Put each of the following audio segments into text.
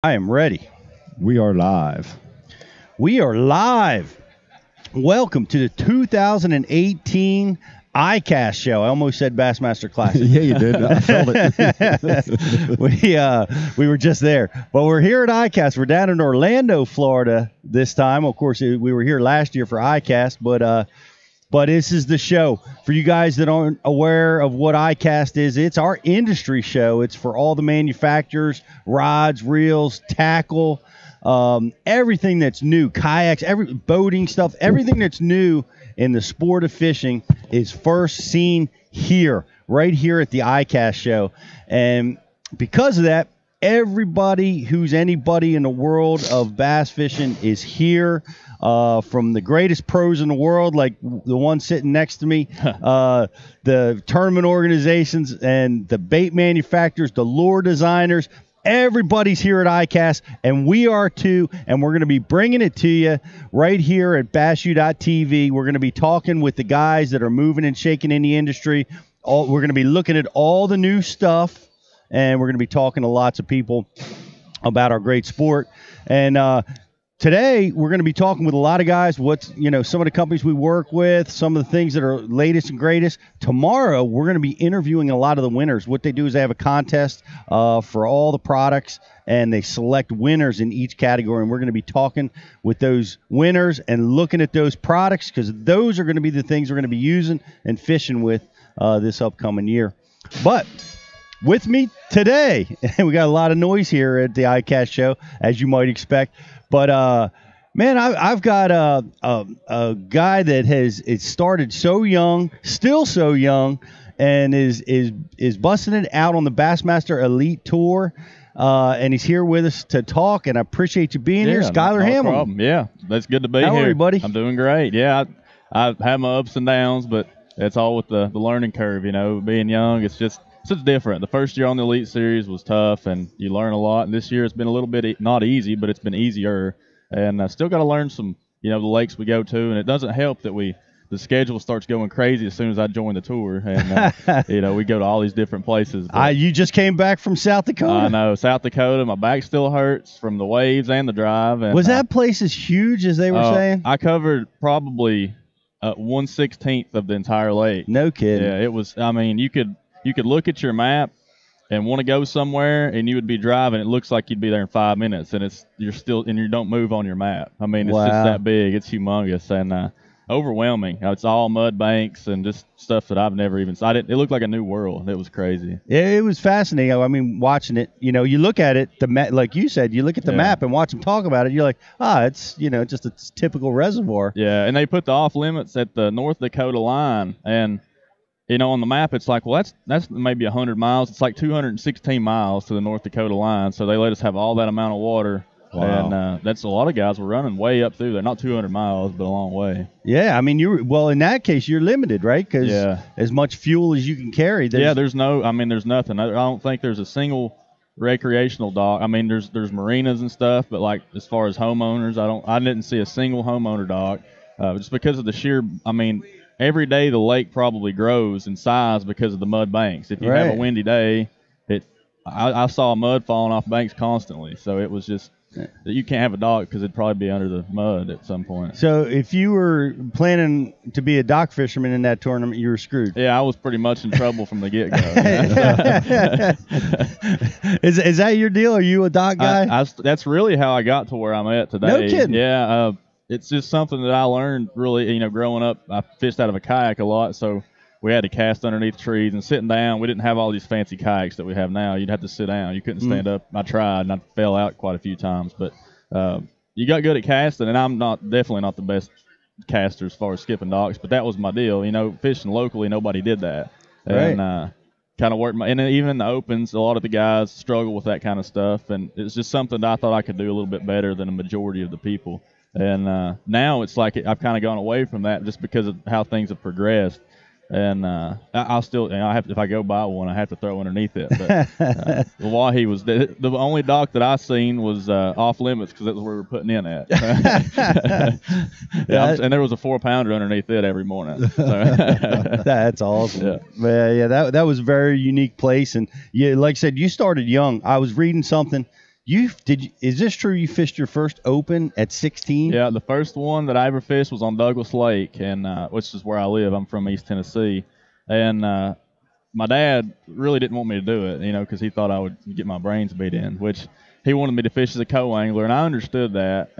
I am ready. We are live. We are live. Welcome to the 2018 ICAST show. I almost said Bassmaster Classic. Yeah, you did. I felt it. We were just there. But we're here at ICAST. We're down in Orlando, Florida this time. Of course, we were here last year for ICAST, but this is the show. For you guys that aren't aware of what ICAST is, it's our industry show. It's for all the manufacturers, rods, reels, tackle, everything that's new, kayaks, boating stuff, everything that's new in the sport of fishing is first seen here, right here at the ICAST show. And because of that, everybody who's anybody in the world of bass fishing is here. From the greatest pros in the world, like the one sitting next to me, the tournament organizations and the bait manufacturers, the lure designers, everybody's here at ICAST, and we are too, and we're going to be bringing it to you right here at BassU.TV. We're going to be talking with the guys that are moving and shaking in the industry. We're going to be looking at all the new stuff, and we're going to be talking to lots of people about our great sport. And today, we're going to be talking with a lot of guys, some of the companies we work with, some of the things that are latest and greatest. Tomorrow, we're going to be interviewing a lot of the winners. What they do is they have a contest for all the products, and they select winners in each category. And we're going to be talking with those winners and looking at those products, because those are going to be the things we're going to be using and fishing with this upcoming year. But with me today, we got a lot of noise here at the ICAST show, as you might expect. But, man, I've got a guy that has started so young, still so young, and is busting it out on the Bassmaster Elite Tour. And he's here with us to talk, and I appreciate you being here, Skylar Hamilton. No problem. Yeah, that's good to be here. How are you, buddy? I'm doing great. Yeah, I've had my ups and downs, but it's all with the learning curve, being young. It's just different. The first year on the Elite Series was tough, and you learn a lot. And this year it's been a little bit not easy, but it's been easier. And I still got to learn some, the lakes we go to. And it doesn't help that the schedule starts going crazy as soon as I join the tour. And, we go to all these different places. You just came back from South Dakota? I know, South Dakota. My back still hurts from the waves and the drive. And, was that place as huge as they were saying? I covered probably 1/16 of the entire lake. No kidding. Yeah, it was. I mean, you could look at your map and want to go somewhere, and you would be driving. It looks like you'd be there in 5 minutes, and you don't move on your map. I mean, it's just that big. It's humongous and overwhelming. It's all mud banks and just stuff that I've never even seen. It looked like a new world. It was crazy. It was fascinating. I mean, watching it, you look at it, like you said, you look at the map and watch them talk about it. You're like, it's, just a typical reservoir. Yeah, and they put the off limits at the North Dakota line, and on the map, it's like, well, that's maybe 100 miles. It's like 216 miles to the North Dakota line. So they let us have all that amount of water. Wow. And that's a lot of guys were running way up through there. Not 200 miles, but a long way. Yeah, I mean, in that case, you're limited, right? Because as much fuel as you can carry. There's nothing. I don't think there's a single recreational dock. I mean, there's marinas and stuff, but like as far as homeowners, I didn't see a single homeowner dock just because of the sheer, every day the lake probably grows in size because of the mud banks. If you have a windy day, I saw mud falling off banks constantly. So it was just you can't have a dock because it'd probably be under the mud at some point. So if you were planning to be a dock fisherman in that tournament, you were screwed. Yeah, I was pretty much in trouble from the get-go. Is that your deal? Are you a dock guy? That's really how I got to where I'm at today. No kidding. Yeah. It's just something that I learned really, growing up. I fished out of a kayak a lot, so we had to cast underneath trees and sitting down. We didn't have all these fancy kayaks that we have now. You'd have to sit down. You couldn't stand up. I tried, and I fell out quite a few times. But you got good at casting, and I'm definitely not the best caster as far as skipping docks, but that was my deal. Fishing locally, nobody did that. Right. And kind of worked and even in the opens, a lot of the guys struggle with that kind of stuff, and it's just something that I thought I could do a little bit better than a majority of the people. And now it's like I've kind of gone away from that just because of how things have progressed. And I'll still, if I go buy one, I have to throw underneath it. But the Wahi was the only dock that I seen was off limits because that's where we were putting in at. And there was a 4-pounder underneath it every morning. So. That's awesome. Yeah, that was a very unique place. And like I said, you started young. I was reading something. Is this true? You fished your first open at 16? Yeah, the first one that I ever fished was on Douglas Lake, and which is where I live. I'm from East Tennessee, and my dad really didn't want me to do it, because he thought I would get my brains beat in, which he wanted me to fish as a co-angler, and I understood that.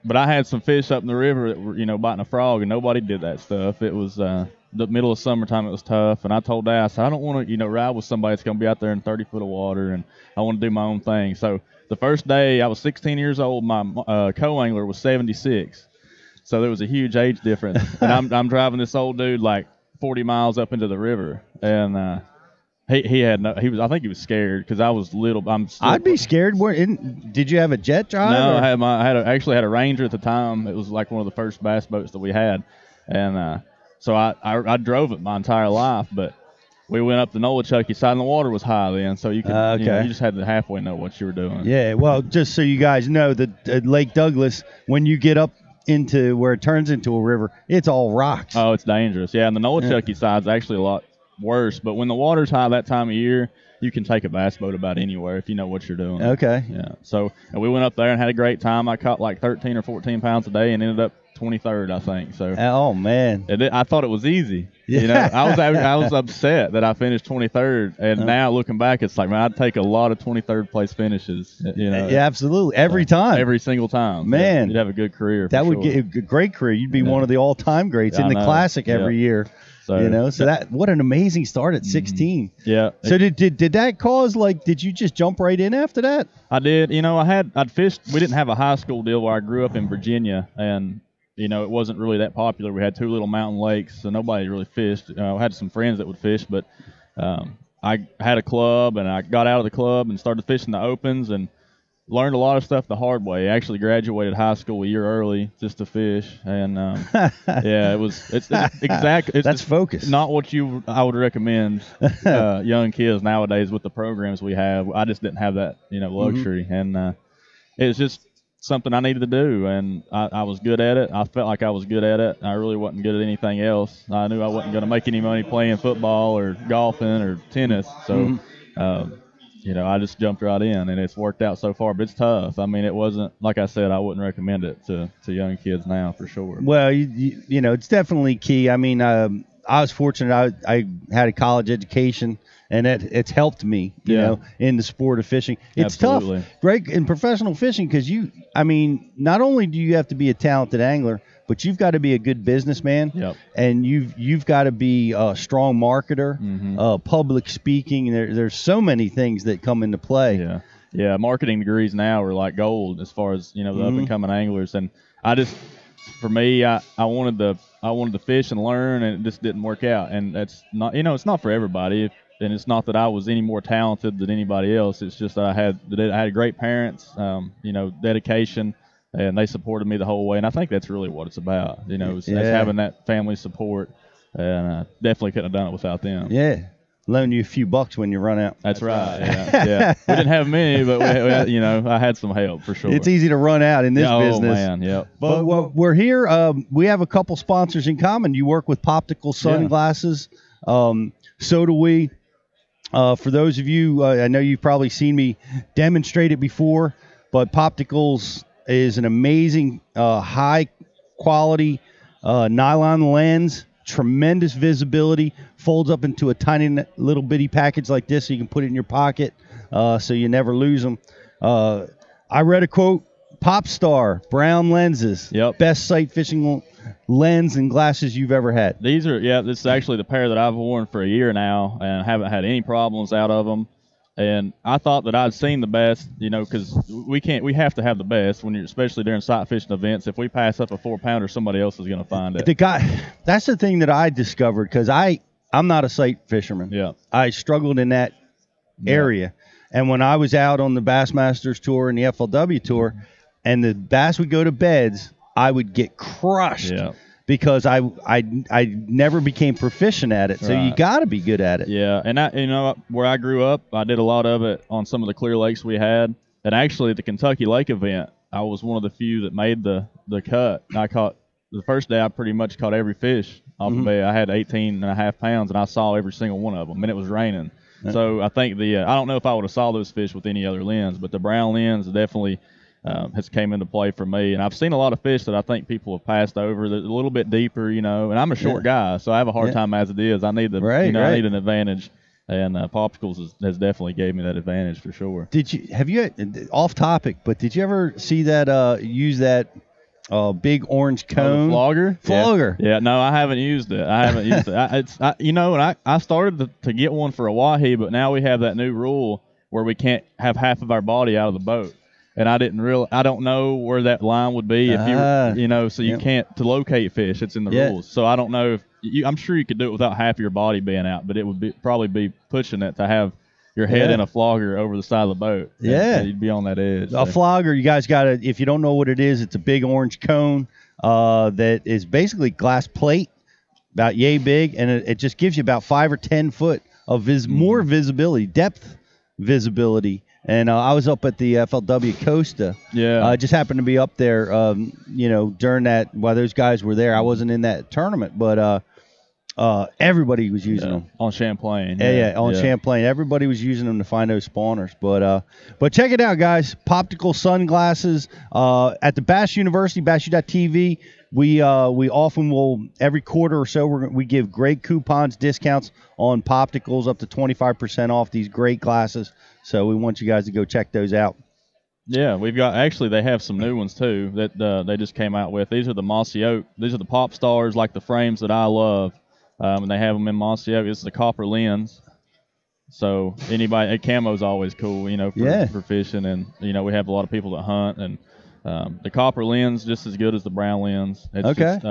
But I had some fish up in the river that were, biting a frog, and nobody did that stuff. It was the middle of summertime. It was tough, and I told Dad, I said, I don't want to, ride with somebody that's going to be out there in 30 foot of water, and I want to do my own thing. So the first day, I was 16 years old. My co-angler was 76, so there was a huge age difference. And I'm driving this old dude like 40 miles up into the river, and I think he was scared because I was little. I'd be scared. Did you have a jet drive? No, I actually had a Ranger at the time. It was like one of the first bass boats that we had, and so I drove it my entire life. But we went up the Nolichucky side, and the water was high then, so you could you just had to halfway know what you were doing. Yeah, well, just so you guys know that Lake Douglas, when you get up into where it turns into a river, it's all rocks. Oh, it's dangerous. Yeah, and the Nolichucky side's actually a lot worse. But when the water's high that time of year, you can take a bass boat about anywhere if you know what you're doing. Okay. Yeah. So and we went up there and had a great time. I caught like 13 or 14 pounds a day and ended up 23rd, I think. So. Oh man. I thought it was easy. Yeah. I was upset that I finished 23rd, and now looking back, it's like, man, I'd take a lot of 23rd place finishes. Yeah, absolutely. Every time. Every single time. Man. You'd have a good career. That would get a great career. You'd be one of the all-time greats in the Classic every year. So what an amazing start at 16. Yeah. So did that cause, did you just jump right in after that? I did. I'd fished. We didn't have a high school deal where I grew up in Virginia, and it wasn't really that popular. We had 2 little mountain lakes, so nobody really fished. I had some friends that would fish, but I had a club, and I got out of the club and started fishing the opens and learned a lot of stuff the hard way. I actually graduated high school a year early just to fish, and it's exactly. That's focus. Not what I would recommend young kids nowadays with the programs we have. I just didn't have that luxury, and it's just something I needed to do, and I was good at it. I felt like I was good at it. I really wasn't good at anything else. I knew I wasn't going to make any money playing football or golfing or tennis, so I just jumped right in, and it's worked out so far. But it's tough. I mean, it wasn't, like I said, I wouldn't recommend it to young kids now for sure. Well, it's definitely key. I mean, I was fortunate. I had a college education, and it's helped me, in the sport of fishing. It's Absolutely. tough, great in professional fishing, because not only do you have to be a talented angler, but you've got to be a good businessman, and you've got to be a strong marketer, public speaking. There's so many things that come into play. Yeah. Marketing degrees now are like gold as far as the up and coming anglers, and for me, I wanted to fish and learn, and it just didn't work out. And that's not, it's not for everybody. And it's not that I was any more talented than anybody else. It's just that I had great parents, dedication, and they supported me the whole way. And I think that's really what it's about, it's having that family support. And I definitely couldn't have done it without them. Yeah. Loan you a few bucks when you run out. That's right. Yeah. We didn't have many, but I had some help for sure. It's easy to run out in this business. Oh man, yeah. But we're here. We have a couple sponsors in common. You work with Poptical Sunglasses. So do we. For those of you, I know you've probably seen me demonstrate it before, but Popticals is an amazing, high quality nylon lens. Tremendous visibility, folds up into a tiny little bitty package like this, so you can put it in your pocket, so you never lose them. I read a quote: "Pop Star brown lenses, best sight fishing lens and glasses you've ever had." These are this is actually the pair that I've worn for a year now, and haven't had any problems out of them. And I thought that I'd seen the best, because we have to have the best especially during sight fishing events. If we pass up a 4-pounder, somebody else is going to find it. That's the thing that I discovered, because I'm not a sight fisherman. Yeah. I struggled in that area. And when I was out on the Bassmasters tour and the FLW tour, and the bass would go to beds, I would get crushed. Yeah. Because I never became proficient at it, so you got to be good at it. Yeah, and where I grew up, I did a lot of it on some of the clear lakes we had, and actually at the Kentucky Lake event, I was one of the few that made the cut. I caught the first day. I pretty much caught every fish off the bay. I had 18.5 pounds, and I saw every single one of them, and it was raining. So I think I don't know if I would have saw those fish with any other lens, but the brown lens definitely has came into play for me. And I've seen a lot of fish that I think people have passed over that are a little bit deeper, and I'm a short guy, so I have a hard time as it is. I need I need an advantage. And Popticals has definitely gave me that advantage for sure. Have you, off topic, but did you ever see that, use that big orange cone? Flogger? Yeah, no, I haven't used it. I started to get one for a wahi, but now we have that new rule where we can't have half of our body out of the boat. And I don't know where that line would be if you can't, to locate fish, it's in the rules. So I don't know if, I'm sure you could do it without half of your body being out, but it would probably be pushing it to have your head in a flogger over the side of the boat. Yeah. You'd be on that edge. A flogger, you guys got to, if you don't know what it is, it's a big orange cone that is basically glass plate, about yay big, and it just gives you about 5 or 10 foot of more visibility, depth visibility. And I was up at the FLW Costa. Yeah. I just happened to be up there, during that, while those guys were there. I wasn't in that tournament, but everybody was using them. On Champlain. On Champlain. Everybody was using them to find those spawners. But check it out, guys. Poptical sunglasses at the Bass University, BassU.TV. We often will, every quarter or so, we give great coupons, discounts on Popticals, up to 25% off these great glasses. So we want you guys to go check those out. Yeah, we've got, actually they have some new ones too that they just came out with. These are the Mossy Oak. These are the Pop Stars, like the frames that I love. And they have them in Mossy Oak. It's the copper lens. So camo's always cool, for fishing. And, we have a lot of people that hunt. And the copper lens just as good as the brown lens. It's just,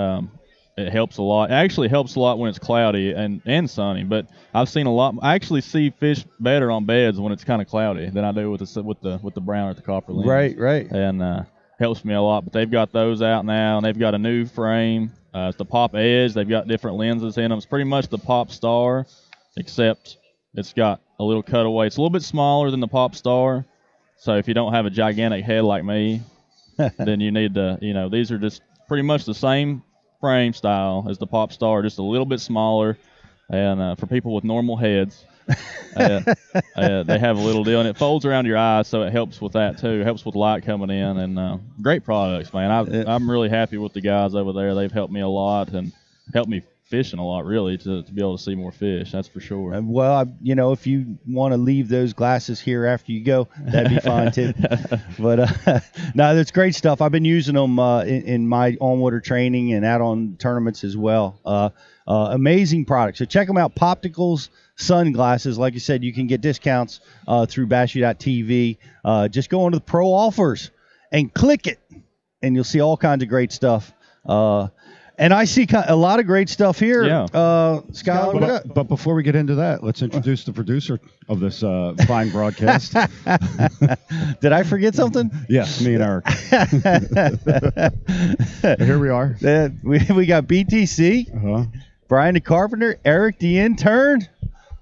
it helps a lot. It actually helps a lot when it's cloudy and sunny. But I've seen a lot. I actually see fish better on beds when it's kind of cloudy than I do with the brown or the copper lens. Right. And helps me a lot. But they've got those out now, and they've got a new frame. It's the Pop Edge. They've got different lenses in them. It's pretty much the Pop Star, except it's got a little cutaway. It's a little bit smaller than the Pop Star. So if you don't have a gigantic head like me, then you need to, these are just pretty much the same frame style as the Pop Star, just a little bit smaller. And for people with normal heads, they have a little deal, and it folds around your eyes, so it helps with that too. It helps with light coming in, and great products, man. I'm really happy with the guys over there. They've helped me a lot and helped me fishing a lot, really, to be able to see more fish. That's for sure. Well, if you want to leave those glasses here after you go, that'd be fine too. But no, that's great stuff. I've been using them in my on-water training and out on tournaments as well. Amazing products. So check them out. Popticals sunglasses. Like I said, you can get discounts through BassU.TV. Just go into the pro offers and click it, and you'll see all kinds of great stuff. And I see a lot of great stuff here. Yeah. Skylar, but before we get into that, let's introduce the producer of this fine broadcast. Did I forget something? Yes, me and Eric. Here we are. We got BTC, Brian the Carpenter, Eric the intern,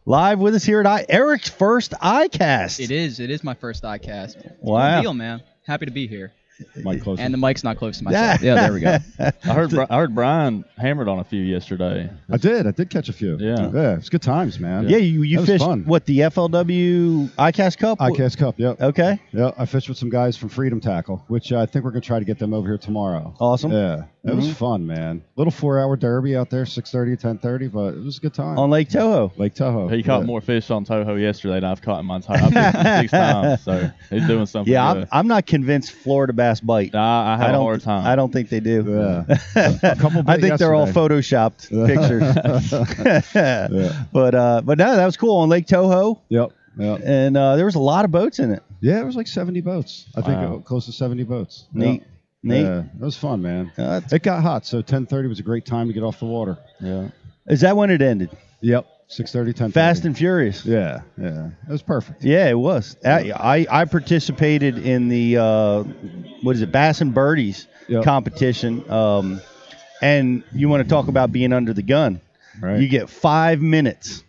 live with us here at Eric's first ICAST. It is my first ICAST. It's wow. a deal, man. Happy to be here. Mic closer. And the mic's not close to myself. Yeah, there we go. I heard Brian hammered on a few yesterday. I did catch a few. Yeah. It's good times, man. Yeah, you fished fun. What, the FLW ICAST Cup? ICAST Cup, yep. Okay. Yeah, I fished with some guys from Freedom Tackle, which I think we're going to try to get them over here tomorrow. Awesome. Yeah. It was fun, man. Little 4-hour derby out there, 6:30 to 10:30, but it was a good time. On Lake Toho. Lake Toho. He caught more fish on Toho yesterday than I've caught in my entire. I've fished 6 times, so he's doing something. Yeah, good. I'm not convinced Florida bass bite. I have a hard time. I don't think they do. Yeah. A couple I think they're all photoshopped pictures. Yeah. But no, that was cool on Lake Toho. Yep. And there was a lot of boats in it. Yeah, it was like 70 boats. I think close to 70 boats. Neat. Yep. Yeah, it was fun, man. It got hot, so 10:30 was a great time to get off the water. Yeah. Is that when it ended? Yep. 6:30, 10:30. Fast and Furious. Yeah. It was perfect. Yeah, it was. I participated in the Bass and Birdies competition. And you want to talk about being under the gun? Right. You get 5 minutes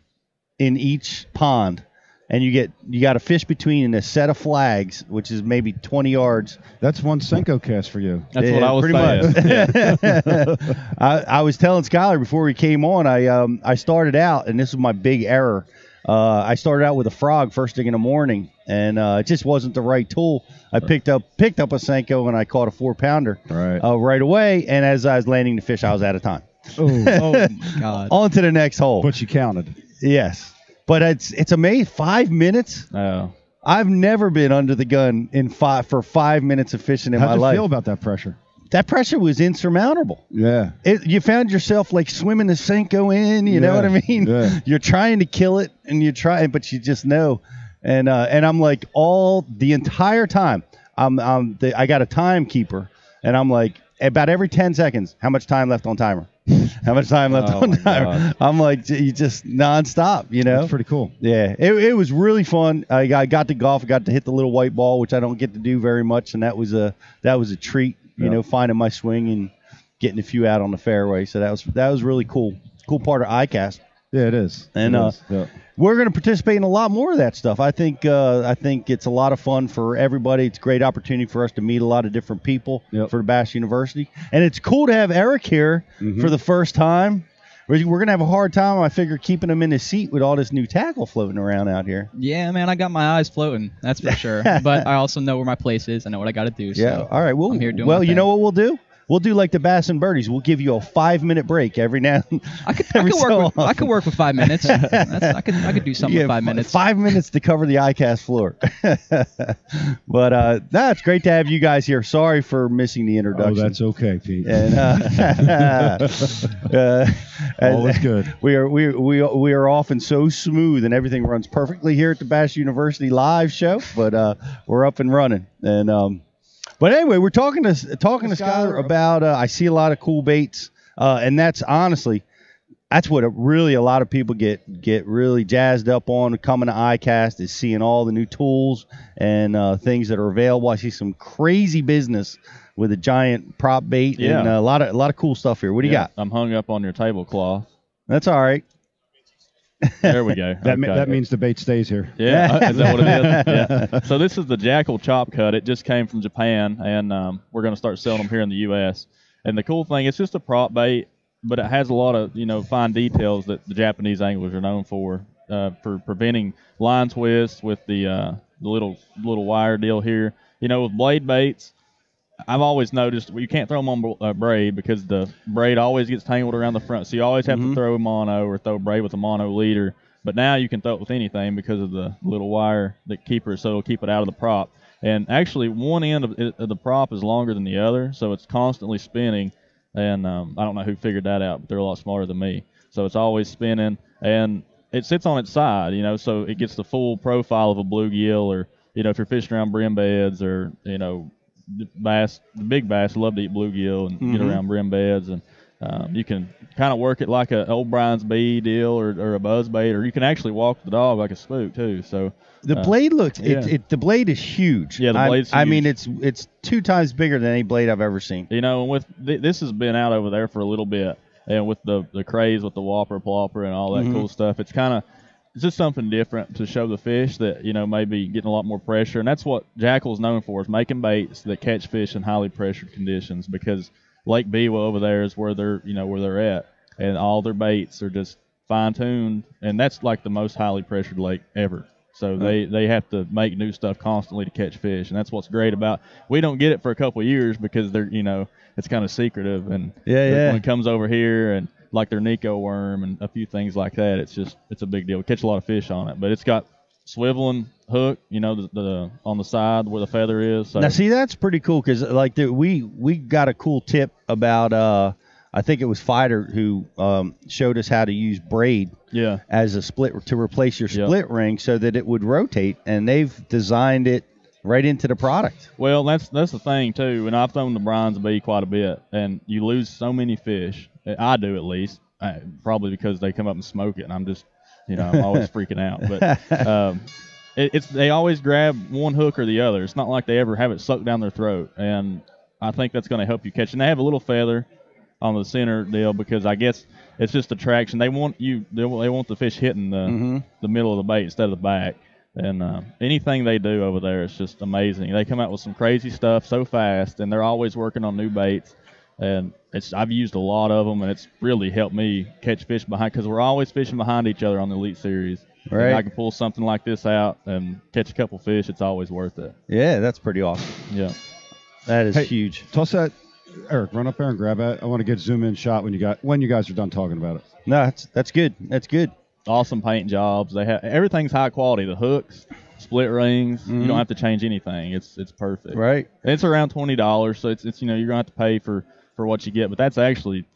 in each pond, and you got to fish between a set of flags, which is maybe 20 yards. That's one Senko cast for you. That's what I was saying. Much. I was telling Skylar before we came on, I started out, and this was my big error. I started out with a frog first thing in the morning, and it just wasn't the right tool. I picked up a Senko, and I caught a 4-pounder right away. And as I was landing the fish, I was out of time. Oh my God! On to the next hole. But you counted. Yes, but it's amazing. 5 minutes. Oh. I've never been under the gun for 5 minutes of fishing in my life. How'd you feel about that pressure? That pressure was insurmountable. Yeah. You found yourself like swimming the Senko in, you know what I mean? Yeah. You're trying to kill it, and but you just know. And I'm like the entire time, I got a timekeeper, and I'm like, about every 10 seconds, how much time left on timer? How much time left on timer? God. I'm like, you just nonstop, you know? That's pretty cool. Yeah, it was really fun. I got to golf, got to hit the little white ball, which I don't get to do very much, and that was a treat. You know, finding my swing and getting a few out on the fairway. So that was really cool. Cool part of ICAST. Yeah, it is. And we're going to participate in a lot more of that stuff. I think it's a lot of fun for everybody. It's a great opportunity for us to meet a lot of different people for the Bass University. And it's cool to have Eric here for the first time. We're going to have a hard time, I figure, keeping him in his seat with all this new tackle floating around out here. Yeah, man, I got my eyes floating. That's for sure. But I also know where my place is. I know what I got to do. Yeah. So all right. I'm here doing well, my you thing. know what we'll do? We'll do like the Bass and Birdies. We'll give you a 5-minute break every now and I could work with 5 minutes. I could do something with 5 minutes. 5 minutes to cover the ICAST floor. But it's great to have you guys here. Sorry for missing the introduction. Oh, that's okay, Pete. And all is good. We are often so smooth, and everything runs perfectly here at the Bass University live show. But we're up and running. And but anyway, we're talking to Skylar about. I see a lot of cool baits, and that's honestly, that's what really a lot of people get really jazzed up on coming to ICAST, is seeing all the new tools and things that are available. I see some crazy business with a giant prop bait and a lot of cool stuff here. What do you got? I'm hung up on your tablecloth. That's all right. There we go. That means the bait stays here. Yeah, is that what it is? Yeah. So this is the Jackall chop cut. It just came from Japan, and we're going to start selling them here in the U.S. And the cool thing, it's just a prop bait, but it has a lot of fine details that the Japanese anglers are known for preventing line twists with the little wire deal here. With blade baits, I've always noticed you can't throw them on braid because the braid always gets tangled around the front. So you always have to throw mono or throw braid with a mono leader. But now you can throw it with anything because of the little wire that so it'll keep it out of the prop. And actually, one end of the prop is longer than the other, so it's constantly spinning. And I don't know who figured that out, but they're a lot smarter than me. So it's always spinning, and it sits on its side, so it gets the full profile of a bluegill, or if you're fishing around brim beds, or bass, the big bass love to eat bluegill and get around brim beds, and you can kind of work it like a old Brian's Bee deal or a buzz bait, or you can actually walk the dog like a spook too. So the blade looks the blade is huge. Yeah, the blade's huge. I mean, it's 2 times bigger than any blade I've ever seen. And with this has been out over there for a little bit, and with the craze with the whopper plopper and all that cool stuff, it's just something different to show the fish that maybe getting a lot more pressure. And that's what Jackall's known for, is making baits that catch fish in highly pressured conditions, because Lake Biwa over there is where they're at, and all their baits are just fine-tuned, and that's like the most highly pressured lake ever. So they have to make new stuff constantly to catch fish, and that's what's great about. We don't get it for a couple of years because they're it's kind of secretive, and when it comes over here, and like their Nico worm and a few things like that, it's a big deal. We catch a lot of fish on it, but it's got swiveling hook, the on the side where the feather is. So. Now, see, that's pretty cool, because we got a cool tip about I think it was Fighter who showed us how to use braid as a split to replace your split ring so that it would rotate, and they've designed it right into the product. Well, that's the thing too, and I've thrown the Brian's Bee quite a bit, and you lose so many fish. I do, at least, probably because they come up and smoke it, and I'm just I'm always freaking out. But they always grab one hook or the other. It's not like they ever have it sucked down their throat, and I think that's going to help you catch. And they have a little feather on the center deal, because I guess it's just attraction. They want the fish hitting the middle of the bait instead of the back. And anything they do over there is just amazing. They come out with some crazy stuff so fast, and they're always working on new baits. And I've used a lot of them, and it's really helped me catch fish behind, because we're always fishing behind each other on the Elite Series. Right. If I can pull something like this out and catch a couple fish, it's always worth it. Yeah, that's pretty awesome. Yeah. That is Hey, huge. Toss that, Eric. Run up there and grab that. I want to get zoom in shot when you guys are done talking about it. No, that's good. That's good. Awesome paint jobs. They have everything's high quality. The hooks, split rings. You don't have to change anything. It's perfect. Right. And it's around $20, so it's you're gonna have to pay for what you get, but that's actually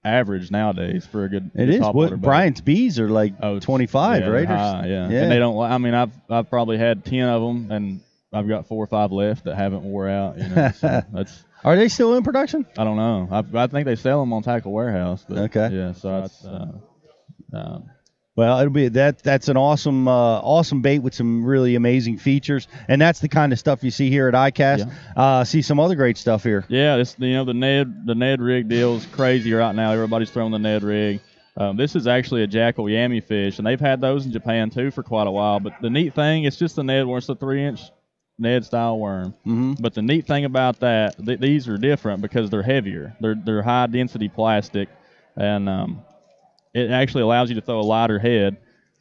average nowadays for a good. It is. topwater boat. Bryant's bees are like 25, yeah, right? they're high, yeah. Yeah. And they don't. I mean, I've probably had 10 of them, and I've got 4 or 5 left that haven't wore out. So that's. Are they still in production? I don't know. I think they sell them on Tackle Warehouse. But Okay. Yeah. So that's. Well, it'll be that's an awesome awesome bait with some really amazing features, and that's the kind of stuff you see here at ICAST. See some other great stuff here. Yeah, this the Ned rig deal is crazy right now. Everybody's throwing the Ned rig. This is actually a Jackall yammy fish, and they've had those in Japan too for quite a while. But the neat thing, it's just a Ned worm. It's a 3-inch Ned style worm. Mm-hmm. But the neat thing about that, these are different because they're heavier. They're high density plastic, and it actually allows you to throw a lighter head,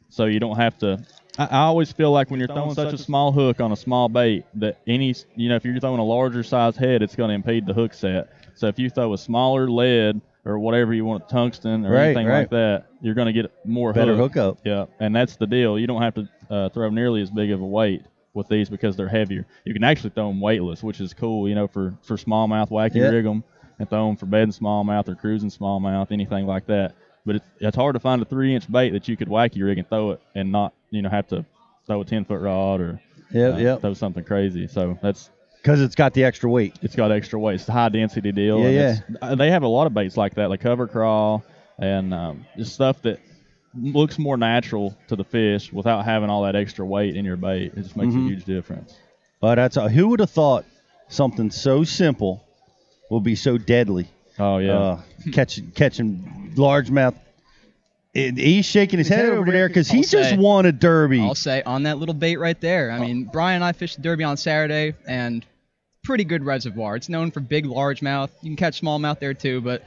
so you don't have to. I always feel like when you're throwing such a small hook on a small bait that if you're throwing a larger size head, it's going to impede the hook set. So if you throw a smaller lead or whatever you want, tungsten or anything like that, you're going to get more better hook up. Yeah, and that's the deal. You don't have to throw nearly as big of a weight with these because they're heavier. You can actually throw them weightless, which is cool, for smallmouth, wacky rig them, and throw them for bedding smallmouth or cruising smallmouth, anything like that. But it's hard to find a 3-inch bait that you could wacky rig and throw it and not, have to throw a 10-foot rod or throw something crazy. So that's because it's got the extra weight. It's got extra weight. It's a high density deal. Yeah, and they have a lot of baits like that, like cover crawl and just stuff that looks more natural to the fish without having all that extra weight in your bait. It just makes a huge difference. But who would have thought something so simple will be so deadly? Oh yeah, catching largemouth. He's shaking his head over there because he just won a derby. I'll say on that little bait right there. I mean, Brian and I fished the derby on Saturday, and pretty good reservoir. It's known for big largemouth. You can catch smallmouth there too, but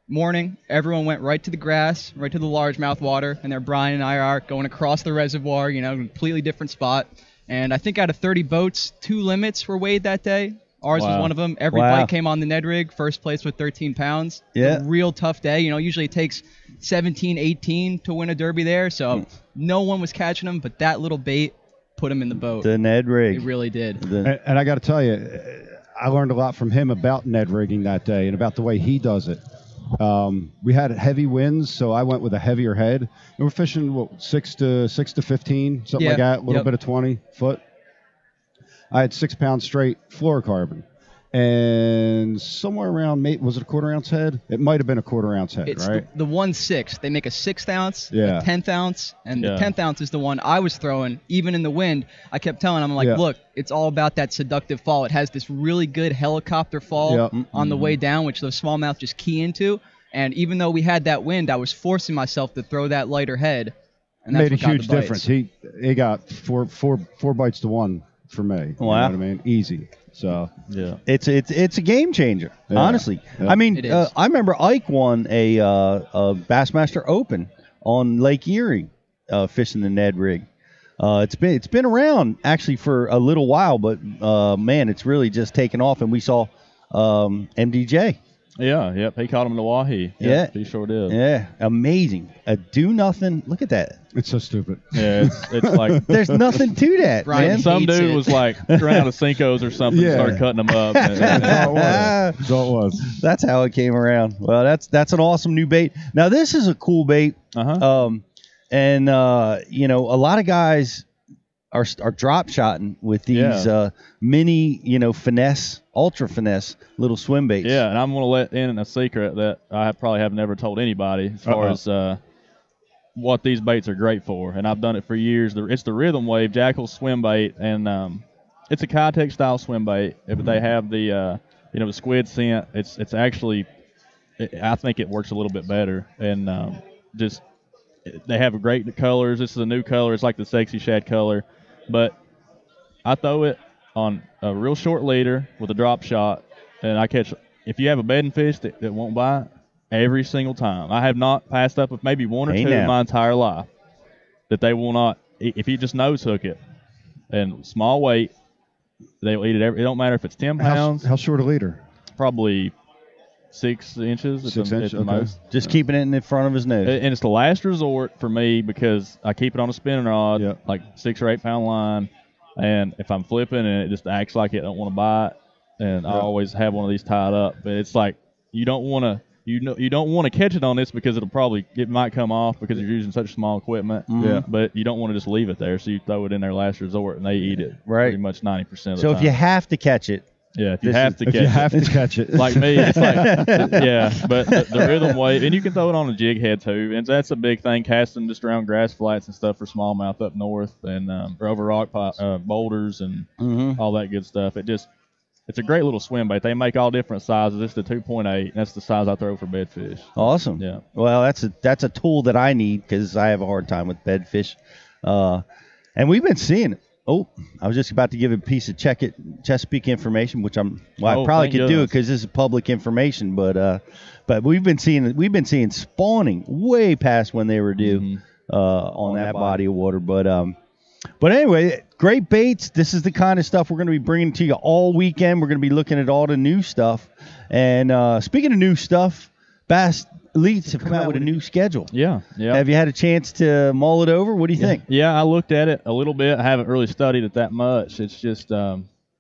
morning, everyone went right to the grass, right to the largemouth water, and there Brian and I are going across the reservoir, completely different spot. And I think out of 30 boats, 2 limits were weighed that day. Ours was one of them. Every bite came on the Ned rig, first place with 13 pounds. Yeah. A real tough day. Usually it takes 17, 18 to win a derby there, so no one was catching them, but that little bait put him in the boat. The Ned rig. It really did. And I got to tell you, I learned a lot from him about Ned rigging that day and about the way he does it. We had heavy winds, so I went with a heavier head. And we're fishing 6 to 15, something like that, a little bit of 20 foot. I had 6 pounds straight fluorocarbon, and somewhere around, was it a 1/4 ounce head? It might have been a 1/4 ounce head, it's right? The 1/6. They make a 1/6 ounce, Yeah. a 10th ounce, and the 10th ounce is the one I was throwing. Even in the wind, I kept telling him, look, it's all about that seductive fall. It has this really good helicopter fall on the way down, which those smallmouth just key into. And even though we had that wind, I was forcing myself to throw that lighter head. And that's made a what huge got the difference. bites. He got four bites to 1 for me. Wow. You know what I mean? Easy. So yeah, it's a game changer. Honestly, I mean, I remember Ike won a Bassmaster Open on Lake Erie, fishing the Ned rig. It's been around actually for a little while, but man, it's really just taken off. And we saw MDJ. Yeah, yep. He caught him in the Wahi. Yeah, he sure did. Yeah, amazing. Do nothing. Look at that. It's so stupid. Yeah, it's like there's nothing to that, Brian man. Some dude was like throwing out of Cincos or something, and started cutting them up. That's all it was. That's how it came around. Well, that's an awesome new bait. Now this is a cool bait. And a lot of guys are drop shotting with these mini, finesse, ultra finesse little swim baits. Yeah, and I'm going to let in a secret that I probably have never told anybody as far as what these baits are great for, and I've done it for years. It's the Rhythm Wave Jackall swim bait, and it's a Kitech style swim bait. But they have the the squid scent. It's actually, I think it works a little bit better, and they have great colors. This is a new color. It's like the Sexy Shad color. But I throw it on a real short leader with a drop shot, and I catch, if you have a bedding fish that won't bite, every single time. I have not passed up with maybe 1 or 2 in my entire life. that they will not, if you just nose hook it and small weight, they'll eat it. It don't matter if it's 10 pounds. How short a leader? Probably 6 inches at 6 inches, the most. Just keeping it in the front of his nose. And it's the last resort for me because I keep it on a spinning rod, like 6 or 8 pound line. And if I'm flipping and it just acts like it don't want to bite, and I always have one of these tied up. But it's like you don't want to. You don't want to catch it on this because it might come off because you're using such small equipment. Yeah. But you don't want to just leave it there, so you throw it in their last resort and they eat it. Right. Pretty much 90% of the time. So if you have to catch it, if you have to catch it, like me, it's like But the rhythm weight, and you can throw it on a jig head too, and that's a big thing. Casting just around grass flats and stuff for smallmouth up north, and or over rock boulders and all that good stuff. It's a great little swim bait. They make all different sizes. It's the 2.8, and that's the size I throw for bedfish. Awesome. Yeah. Well, that's a tool that I need because I have a hard time with bedfish. And we've been seeing it. Oh, I was just about to give a piece of Chesapeake information, which I probably could do it because this is public information. But we've been seeing spawning way past when they were due on that body of water. But anyway, great baits. This is the kind of stuff we're going to be bringing to you all weekend. We're going to be looking at all the new stuff. And speaking of new stuff, Bass Elites have come out with a new schedule. Yeah. Have you had a chance to mull it over? What do you think? Yeah, I looked at it a little bit. I haven't really studied it that much. It's just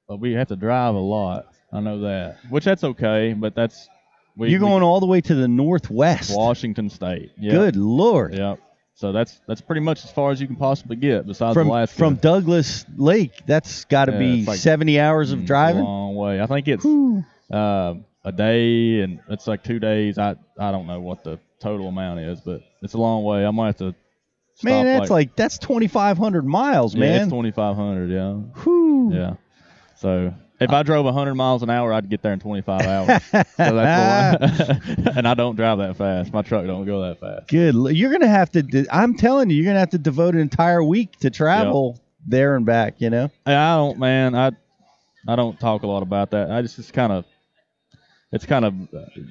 we have to drive a lot. I know that, which that's okay, but you're going all the way to the northwest, Washington State. Yep. Good Lord. Yep. So that's pretty much as far as you can possibly get besides Alaska. From Douglas Lake, that's got to be like 70 hours of driving. A long way. I think it's a day, and it's like 2 days. I don't know what the total amount is, but it's a long way. I might have to stop. That's 2,500 miles, man. Yeah, it's 2,500, yeah. Whew. Yeah. So if I drove 100 miles an hour, I'd get there in 25 hours. So that's and I don't drive that fast. My truck don't go that fast. Good. You're going to have to, I'm telling you, you're going to have to devote an entire week to travel there and back, you know? I don't, man. I don't talk a lot about that. It's kind of,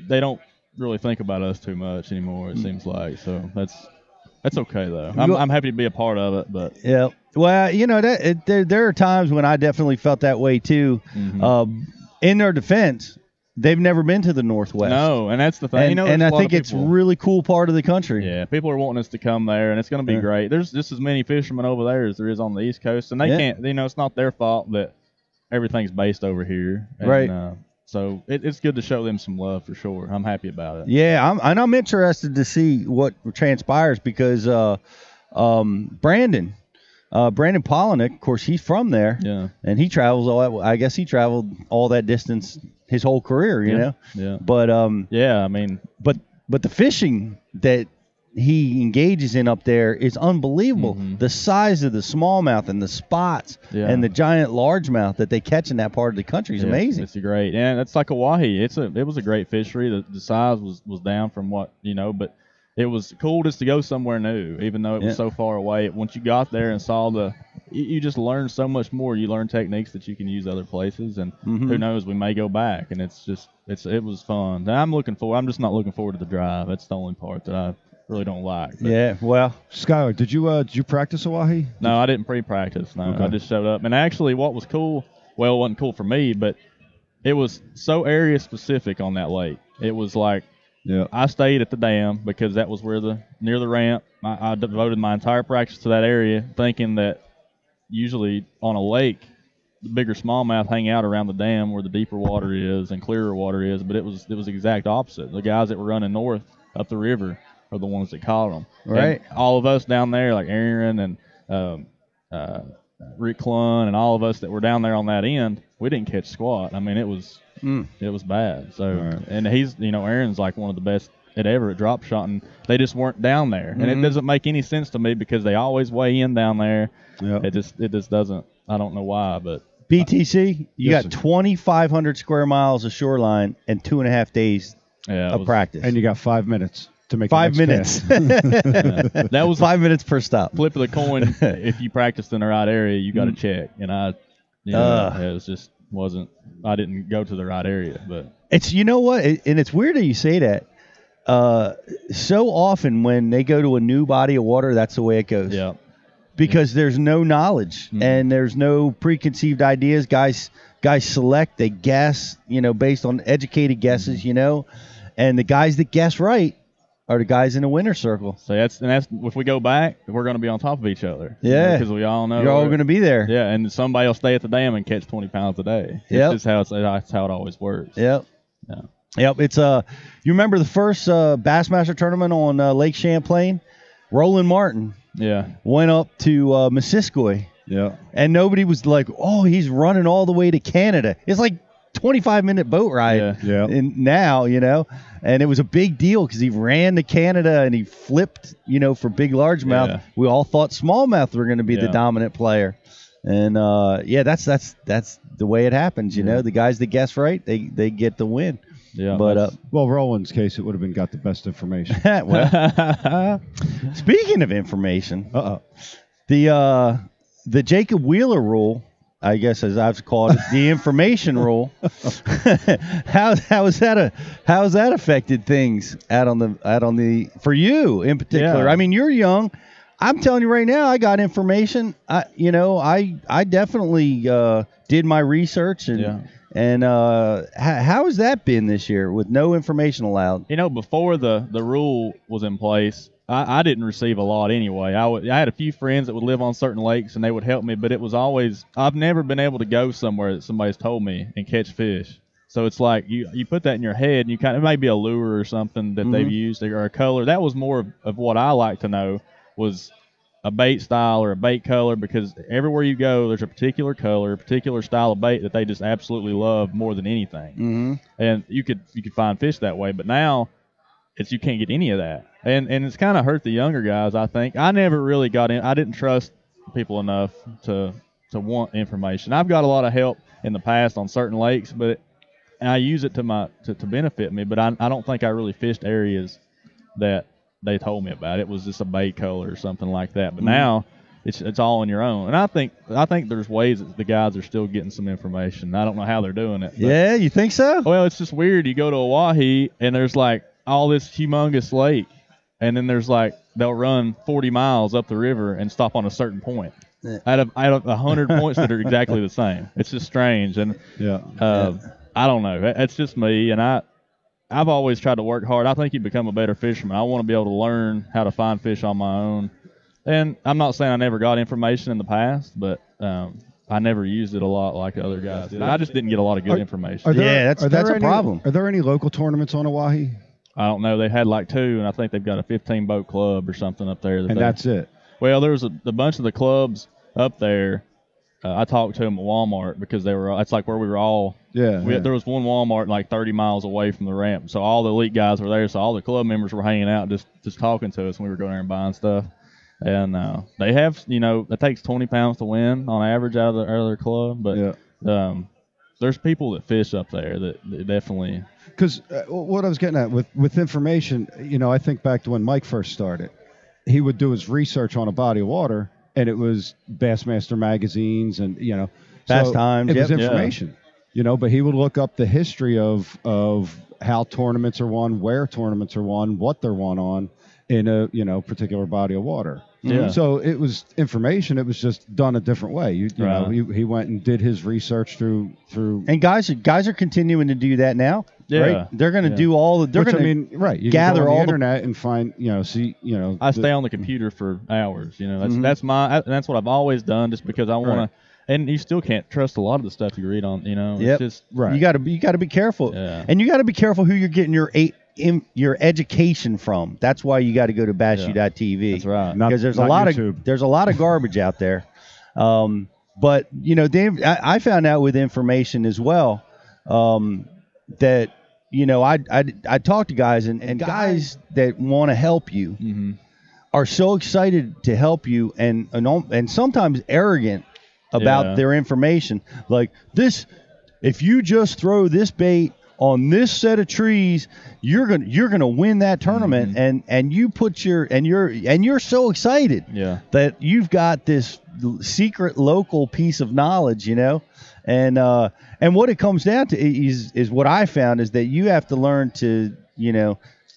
they don't really think about us too much anymore, it seems like. So that's okay, though. I'm happy to be a part of it, but. Yeah. Well, you know, there are times when I definitely felt that way, too. Mm-hmm. In their defense, they've never been to the Northwest. No, and that's the thing. And I think it's a really cool part of the country. Yeah, people are wanting us to come there, and it's going to be great. There's just as many fishermen over there as there is on the East Coast, and they can't, it's not their fault that everything's based over here. And, right. So it's good to show them some love for sure. I'm happy about it. Yeah, I'm interested to see what transpires because Brandon Polinick, of course, he's from there. Yeah. And he travels all that. I guess he traveled all that distance his whole career, you know. Yeah. But but the fishing that he engages in up there is unbelievable. Mm-hmm. The size of the smallmouth and the spots and the giant largemouth that they catch in that part of the country is amazing. It's great. And it's like a wahi. It was a great fishery. The size was down from what, but it was cool just to go somewhere new, even though it was so far away. Once you got there and saw you just learn so much more. You learn techniques that you can use other places, and who knows, we may go back. And it was fun. And I'm just not looking forward to the drive. That's the only part that I really don't like. But. Yeah, well, Skylar, did you practice a wahi? No, I didn't pre-practice. No, okay. I just showed up. And actually, what was cool, well, it wasn't cool for me, but it was so area specific on that lake. It was like, I stayed at the dam because that was near the ramp. I devoted my entire practice to that area, thinking that usually on a lake, the bigger smallmouth hang out around the dam where the deeper water is and clearer water is. But it was the exact opposite. The guys that were running north up the river are the ones that caught them. Right. And all of us down there, like Aaron and Rick Clun and all of us that were down there on that end, we didn't catch squat. I mean, it was bad. So, and he's, Aaron's like one of the best at drop shotting. They just weren't down there, and it doesn't make any sense to me because they always weigh in down there. Yep. It just doesn't. I don't know why, but BTC, you got 2,500 square miles of shoreline and 2.5 days of practice, and you got 5 minutes. To make 5 minutes. That was 5 minutes per stop. Flip of the coin. If you practiced in the right area, you got to check. And it was just wasn't. I didn't go to the right area, but it's and it's weird that you say that. So often when they go to a new body of water, that's the way it goes. Yeah. because there's no knowledge and there's no preconceived ideas. Guys select, they guess, based on educated guesses, and the guys that guess right are the guys in the winner's circle. So that's if we go back, we're going to be on top of each other. Yeah, because we all know you're all going to be there. Yeah, and somebody will stay at the dam and catch 20 pounds a day. Yep. That's how it always works. Yep. Yeah. Yep. It's you remember the first Bassmaster tournament on Lake Champlain? Roland Martin. Yeah. Went up to Missisquoi. Yeah. And nobody was like, oh, he's running all the way to Canada. It's like 25-minute boat ride. Yeah. And now, and it was a big deal because he ran to Canada and he flipped, for big largemouth. Yeah. We all thought smallmouth were going to be the dominant player. And that's the way it happens, The guys that guess right, they get the win. Yeah. But well, Roland's case, it would have been got the best information. well, speaking of information, the Jacob Wheeler rule, I guess as I've called it, the information rule. How's that affected things out on the for you in particular? Yeah. I mean, you're young. I'm telling you right now, I got information. I definitely did my research and how has that been this year with no information allowed? Before the rule was in place, I didn't receive a lot anyway. I had a few friends that would live on certain lakes and they would help me, but it was always, I've never been able to go somewhere that somebody's told me and catch fish. So it's like you put that in your head and it may be a lure or something that they've used or a color. That was more of what I like to know was a bait style or a bait color, because everywhere you go, there's a particular color, a particular style of bait that they just absolutely love more than anything. And you could find fish that way, but now you can't get any of that. And it's kind of hurt the younger guys, I think. I never really got in. I didn't trust people enough to want information. I've got a lot of help in the past on certain lakes, but I use it to benefit me, but I don't think I really fished areas that they told me about. It was just a bait color or something like that. But now it's all on your own. And I think there's ways that the guys are still getting some information. I don't know how they're doing it. Yeah, you think so? Well, it's just weird. You go to Oahe and there's like all this humongous lake, and then there's like they'll run 40 miles up the river and stop on a certain point. Out of 100 points that are exactly the same. It's just strange. And I don't know. It's just me, and I've always tried to work hard. I think you become a better fisherman. I want to be able to learn how to find fish on my own. And I'm not saying I never got information in the past, but I never used it a lot like other guys. I just didn't get a lot of good information. That's a problem. Are there any local tournaments on Oahe? I don't know. They had like 2, and I think they've got a 15-boat club or something up there. That's it? Well, there was a bunch of the clubs up there. I talked to them at Walmart because that's like where we were all. There was one Walmart like 30 miles away from the ramp. So all the elite guys were there. So all the club members were hanging out just talking to us when we were going there and buying stuff. And they have, it takes 20 pounds to win on average out of their club. But there's people that fish up there that definitely. Because what I was getting at with information, I think back to when Mike first started. He would do his research on a body of water, and it was Bassmaster magazines and, Fast Times. It was information, but he would look up the history of how tournaments are won, where tournaments are won, what they're won on in a, particular body of water. Yeah. So it was information. It was just done a different way. You know, he went and did his research through. And guys are continuing to do that now. Yeah. Right? They're going to do all the. They're going to right. You gather can go on all the internet and find. I stay on the computer for hours. That's what I've always done, just because I want to. And you still can't trust a lot of the stuff you read on. It's just right. You got to be careful. Yeah. And you got to be careful who you're getting your education from. That's why you got to go to bashu.tv. That's right. Because there's a lot of garbage out there. But Dave, I found out with information as well that I talk to guys and guys that want to help you are so excited to help you and sometimes arrogant about their information. Like this, if you just throw this bait on this set of trees, you're gonna win that tournament, and you put you're so excited that you've got this secret local piece of knowledge, and what it comes down to is what I found is that you have to learn to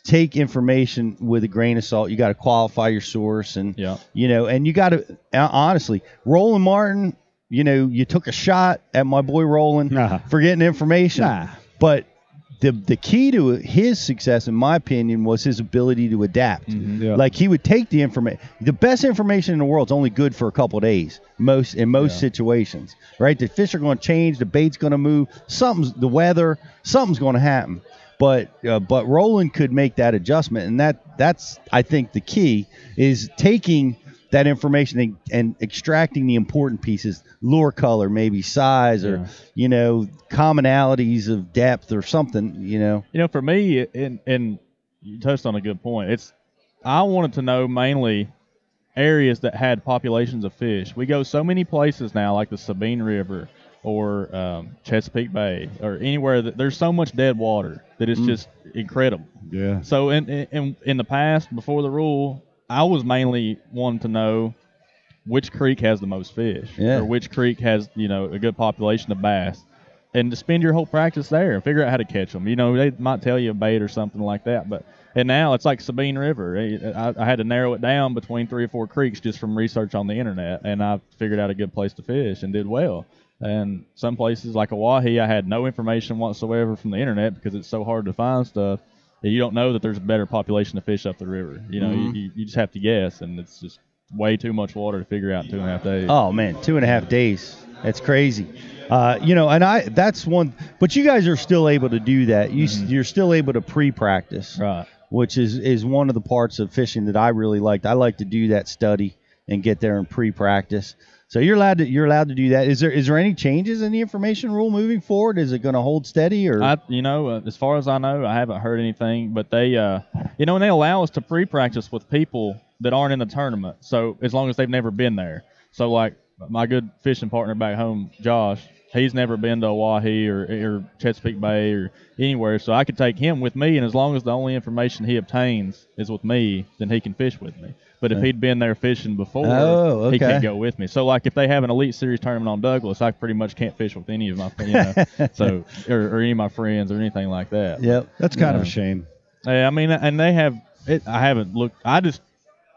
take information with a grain of salt. You got to qualify your source, and and you got to honestly, Roland Martin. You took a shot at my boy Roland for getting information, but the key to his success, in my opinion, was his ability to adapt. Like he would take the information. The best information in the world is only good for a couple of days, in most situations, right? The fish are going to change, the bait's going to move, the weather, something's going to happen. But Roland could make that adjustment, and that's I think the key is taking that information and extracting the important pieces, lure color, maybe size, or commonalities of depth or something. For me, and you touched on a good point. I wanted to know mainly areas that had populations of fish. We go so many places now, like the Sabine River or Chesapeake Bay, or anywhere that there's so much dead water that it's just incredible. Yeah. So in the past, before the rule, I was mainly wanting to know which creek has the most fish, or which creek has a good population of bass, and to spend your whole practice there and figure out how to catch them. They might tell you a bait or something like that, and now it's like Sabine River. I had to narrow it down between 3 or 4 creeks just from research on the internet, and I figured out a good place to fish and did well. And some places like Oahe, I had no information whatsoever from the internet because it's so hard to find stuff. You don't know that there's a better population of fish up the river. You just have to guess, and it's just way too much water to figure out in 2.5 days. Oh man, 2.5 days. That's crazy. And that's one. But you guys are still able to do that. You're still able to pre-practice, right? Which is one of the parts of fishing that I really liked. I like to do that study and get there and pre-practice. So you're allowed to do that. Is there any changes in the information rule moving forward? Is it going to hold steady, or as far as I know, I haven't heard anything. But they and they allow us to pre-practice with people that aren't in the tournament. So as long as they've never been there. So like my good fishing partner back home, Josh, he's never been to Oahe or Chesapeake Bay or anywhere. So I could take him with me, and as long as the only information he obtains is with me, then he can fish with me. But if he'd been there fishing before, he can't go with me. So, like, if they have an Elite Series tournament on Douglas, I pretty much can't fish with any of my friends, or any of my friends or anything like that. Yep, that's kind of a shame. Yeah, I mean, and they have it. I haven't looked. I just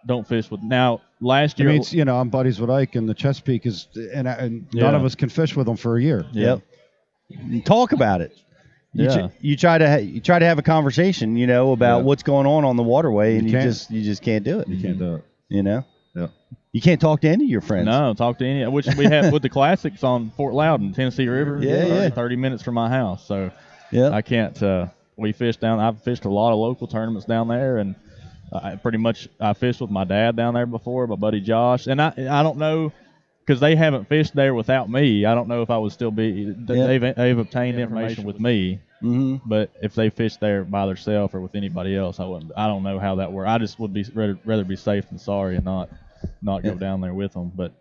don't fish with. Now, last year, I'm buddies with Ike, and the Chesapeake is, and none of us can fish with them for a year. Yep. Talk about it. You try to have a conversation, about what's going on the waterway, and you just can't do it. You can't do it. Yeah. You can't talk to any of your friends. No, talk to any. Which we have with the classics on Fort Loudon, Tennessee River. 30 minutes from my house. So I can't. We fish down. I've fished a lot of local tournaments down there, and I fished with my dad down there before, my buddy Josh, and I don't know. Because they haven't fished there without me, I don't know if I would still be. They've obtained information with me, but if they fished there by themselves or with anybody else, I wouldn't. I don't know how that works. I just would be rather be safe than sorry and not go down there with them. But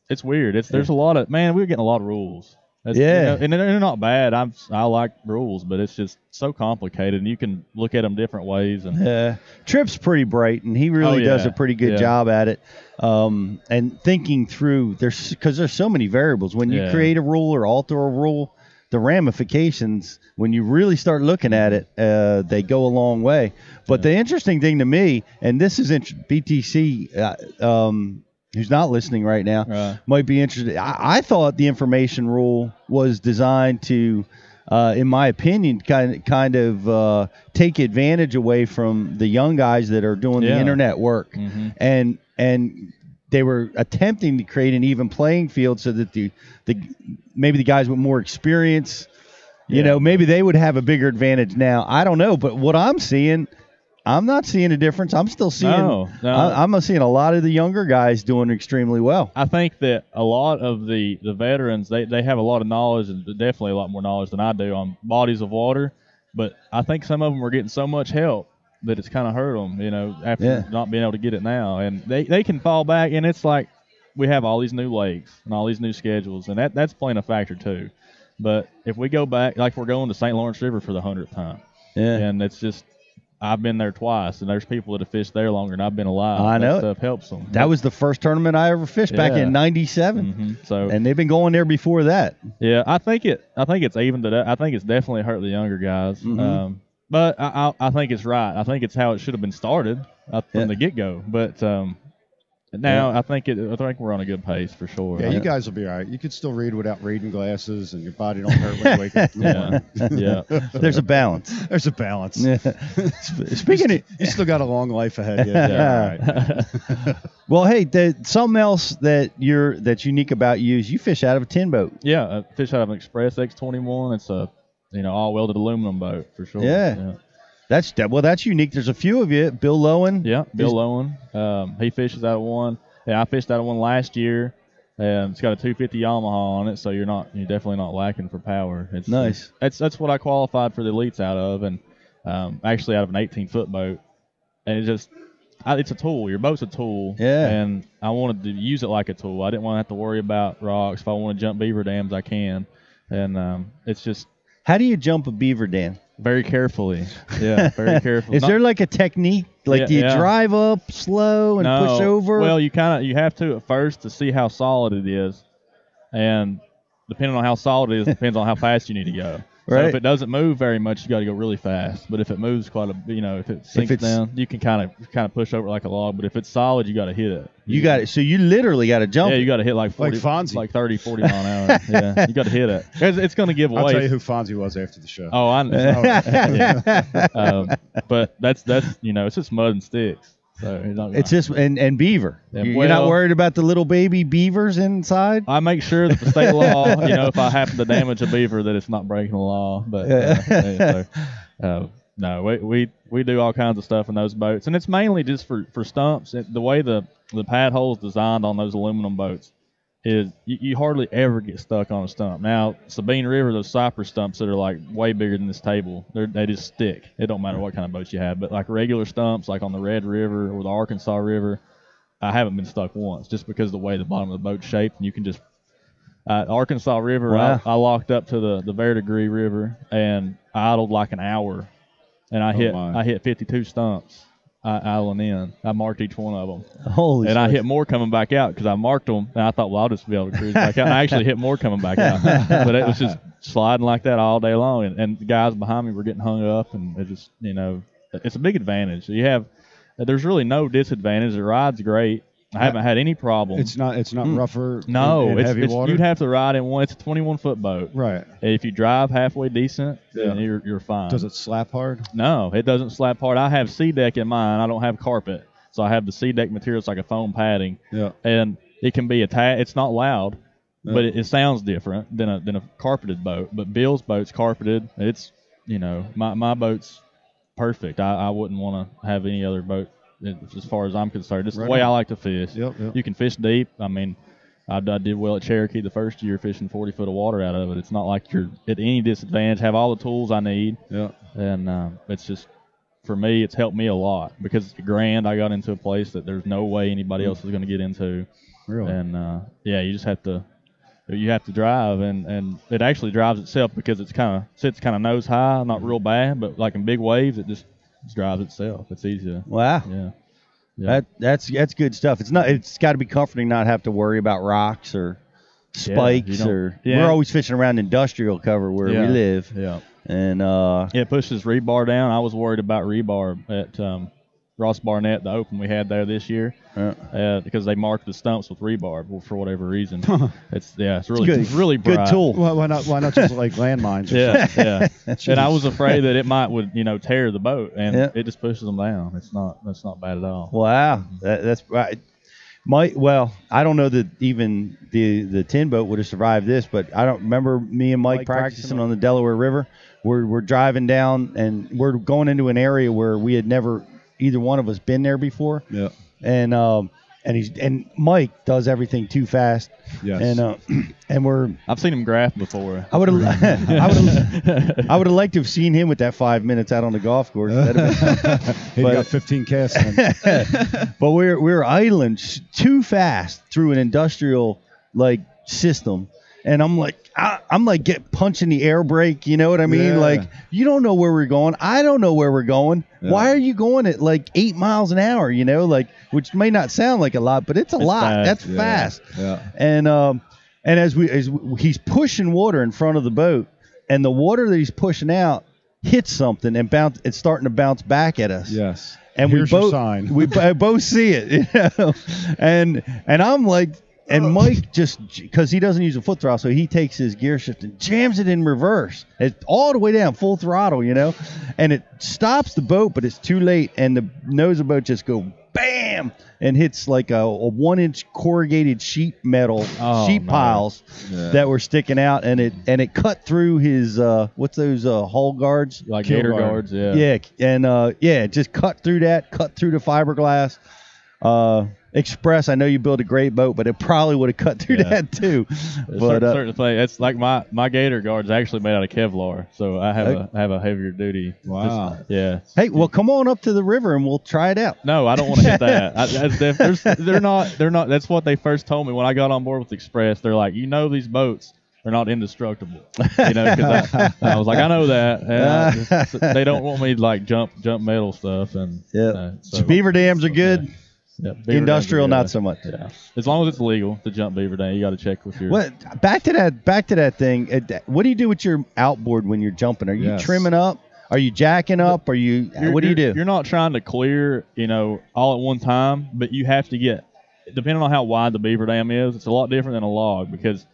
it's weird. There's a lot of we're getting a lot of rules. And they're not bad. I like rules, but it's just so complicated, and you can look at them different ways. And Tripp's pretty bright, and he really does a pretty good job at it. And thinking through, because there's so many variables. When you create a rule or alter a rule, the ramifications, when you really start looking at it, they go a long way. But the interesting thing to me, and this is BTC, who's not listening right now, might be interested. I thought the information rule was designed to, in my opinion, kind of take advantage away from the young guys that are doing the internet work, and they were attempting to create an even playing field so that maybe the guys with more experience, maybe they would have a bigger advantage now. I don't know, but what I'm seeing. I'm not seeing a difference. I'm still seeing. I'm seeing a lot of the younger guys doing extremely well. I think that a lot of the veterans they have a lot of knowledge, and definitely a lot more knowledge than I do on bodies of water. But I think some of them are getting so much help that it's kind of hurt them, after not being able to get it now. And they can fall back, and it's like we have all these new lakes and all these new schedules, and that's playing a factor too. But if we go back, like we're going to St. Lawrence River for the 100th time, and it's just. I've been there twice, and there's people that have fished there longer than I've been alive. I know. That stuff helps them. That was the first tournament I ever fished back in '97. So, and they've been going there before that. Yeah, I think it's evened it up. I think it's definitely hurt the younger guys. But I think it's right. I think it's how it should have been started from the get-go. But now I think we're on a good pace for sure. Yeah, you guys will be all right. You could still read without reading glasses, and your body don't hurt when you wake up in the morning. Yeah. There's a balance. There's a balance. Yeah. Speaking of, you still got a long life ahead. Yeah. All right. Well, hey, something else that's unique about you is you fish out of a tin boat. Yeah, I fish out of an Express X21. It's a all welded aluminum boat for sure. Yeah. That's unique. There's a few of you. Bill Lowen. Yeah, Bill Lowen. He fishes out of one. Yeah, I fished out of one last year. And it's got a 250 Yamaha on it, so you're definitely not lacking for power. It's nice. That's what I qualified for the elites out of, and actually out of an 18-foot boat. And it's a tool. Your boat's a tool. Yeah. And I wanted to use it like a tool. I didn't want to have to worry about rocks. If I want to jump beaver dams, I can. And it's just. How do you jump a beaver dam? Very carefully. Yeah, very carefully. Is there like a technique? Like, do you drive up slow and push over? Well, you have to at first to see how solid it is, and depending on how solid it is, depends on how fast you need to go. Right. So if it doesn't move very much, you got to go really fast. But if it moves quite a, if it sinks down, you can kind of push over like a log. But if it's solid, you got to hit it. You got it. So you literally got to jump. Yeah, you got to hit like 40, like Fonzie. like 30, 40 mile an hour. Yeah, you got to hit it. It's going to give away. I'll tell you who Fonzie was after the show. Oh, I know. Yeah. But that's it's just mud and sticks. So it's just and beaver. Yeah, You're not worried about the little baby beavers inside? I make sure that the state law, if I happen to damage a beaver, that it's not breaking the law. But no, we do all kinds of stuff in those boats, and it's mainly just for stumps. The way the pad hole is designed on those aluminum boats is you hardly ever get stuck on a stump. Now, Sabine River, those cypress stumps that are like way bigger than this table, they just stick. It don't matter what kind of boats you have, but like regular stumps, like on the Red River or the Arkansas River, I haven't been stuck once, just because of the way the bottom of the boat's shaped, and you can just Arkansas River. Wow. I locked up to the Verdigris River and I idled like an hour, and I hit 52 stumps. Idling in. I marked each one of them. Holy! And I hit more coming back out because I marked them, and I thought, well, I'll just be able to cruise back out. And I actually hit more coming back out, but it was just sliding like that all day long. And the guys behind me were getting hung up, and it just, it's a big advantage. There's really no disadvantage. The ride's great. I haven't had any problem. It's not rougher. No, in heavy water. You'd have to ride in one. It's a 21-foot boat. Right. And if you drive halfway decent, then you're fine. Does it slap hard? No, it doesn't slap hard. I have sea-deck in mine. I don't have carpet. So I have the sea-deck material. It's like a foam padding. Yeah. And it can be it's not loud, but it sounds different than a carpeted boat. But Bill's boat's carpeted. It's, my boat's perfect. I wouldn't want to have any other boat as far as I'm concerned. It's the way I like to fish. Yep. You can fish deep. I mean, I did well at Cherokee the first year fishing 40 foot of water out of it. It's not like you're at any disadvantage. Have all the tools I need. Yeah. And it's just, for me, it's helped me a lot because it's grand. I got into a place that there's no way anybody else is going to get into. Really? And you just have to drive, and it actually drives itself because it's sits kind of nose high, not real bad, but like in big waves, it just drives itself. It's easy to. Wow. Yeah. That's good stuff. It's got to be comforting not have to worry about rocks or spikes we're always fishing around industrial cover where we live. Yeah. And it pushes rebar down. I was worried about rebar at Ross Barnett, the open we had there this year, because they marked the stumps with rebar for whatever reason. It's really good. It's really bright. Good tool. Well, why not just like landmines? Yeah. And I was afraid that it would tear the boat, and it just pushes them down. That's not bad at all. Wow, that's right. I don't know that even the tin boat would have survived this, but I don't remember me and Mike practicing on the Delaware River. We're driving down, and we're going into an area where we had never either one of us been there before. Yeah. And Mike does everything too fast. Yes. And I've seen him graph before. I would have liked to have seen him with that 5 minutes out on the golf course. He got 15 casts in. But we're idling too fast through an industrial system. And I'm punching the air brake, you know what I mean? Yeah. Like, you don't know where we're going. I don't know where we're going. Yeah. Why are you going at 8 miles an hour, which may not sound like a lot, but it's a lot. Fast. That's fast. Yeah. And as he's pushing water in front of the boat, and the water that he's pushing out hits something and it's starting to bounce back at us. Yes. And Here's we your both sign. we both see it, you know? and I'm like, and Mike just because he doesn't use a foot throttle, so he takes his gear shift and jams it in reverse. It's all the way down, full throttle, you know, and it stops the boat, but it's too late, and the nose of the boat just go bam and hits like a 1-inch corrugated sheet metal sheet piles that were sticking out, and it cut through his what's those hull guards, like gator guards, and it just cut through the fiberglass. Express, I know you build a great boat, but it probably would have cut through that too. But certain thing, it's like my gator guard's actually made out of Kevlar, so I have a heavier duty. Wow. Hey, well, come on up to the river and we'll try it out. No, I don't want to hit that. They're not. That's what they first told me when I got on board with Express. They're like, these boats are not indestructible. You know, because I was like, I know that. And they don't want me to like jump metal stuff. And so beaver dams are good. Yeah. Yeah, industrial, not so much. Yeah, as long as it's legal to jump beaver dam, you got to check with your. Back to that thing. What do you do with your outboard when you're jumping? Are you trimming up? Are you jacking up? What do you do? You're not trying to clear, all at one time, but you have to get, depending on how wide the beaver dam is, it's a lot different than a log because